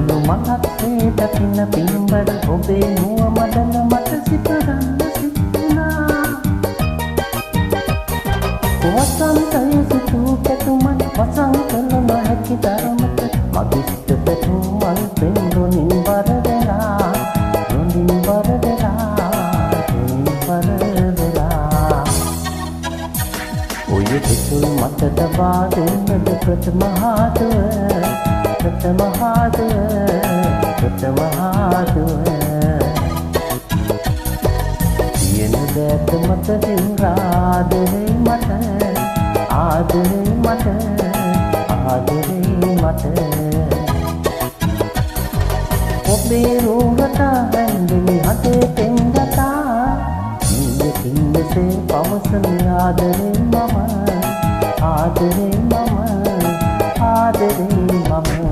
සුළු මනක් සේ දකින්න පින්බර ඔබේ මුව මඩල මට සිපරන්න සිතුනා වසන්තය සිතූ පැතුමන් වසන් කළ නොහැකි තරමට මදිස්ත පැතුමන් පෙන් රොනින් බර වෙලා රොනින් බර වෙලා රොනින් බර වෙලා ඔය දෙතුල් මට තබා දෙන්නද ප්‍රථම හාදුව ප්‍රථම හාදුව කියන දැත මත හිරාදරේ මට ආදරේ මට ආදරේ මට ඔබේ රූහට හැඳිනි හදේ පෙන්ගතා නියකින් මෙසේ පවසන ආදරේ මම ආදරේ මම ආදරේ මම ආදරේ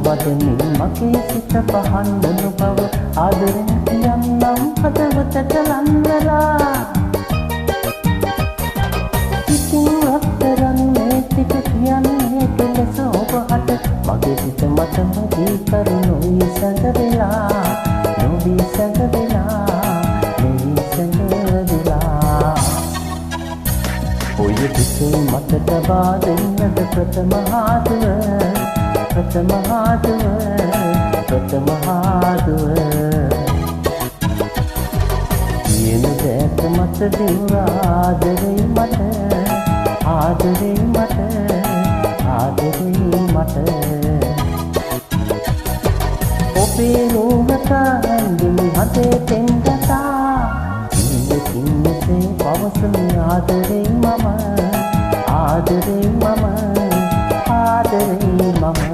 වදනින් මගේ සිත පහන් වුණු බව ආදරෙන් කියන්නම් හදවතට ලන්වලා ඉතින් රත්තරන් මේ ටික කියන්නේ කෙලෙස ඔබහට මගේ සිත මතම දී කරුණුයි සැඟවෙලා නොවි සැඟවෙලා ඔය පිටේ මට තබා දෙන්නද ප්‍රථම හාදුව ප්‍රථම හාදුව කියන දැත මත දිව්වාදරේ මට ආදරේ මට ආදරේ මට ඔබේ රූහට හැඳිනි හදේ පෙන්ගතා නියකින් මෙසේ පවසන ආදරේ මම ආදරේ මම ආදරේ මම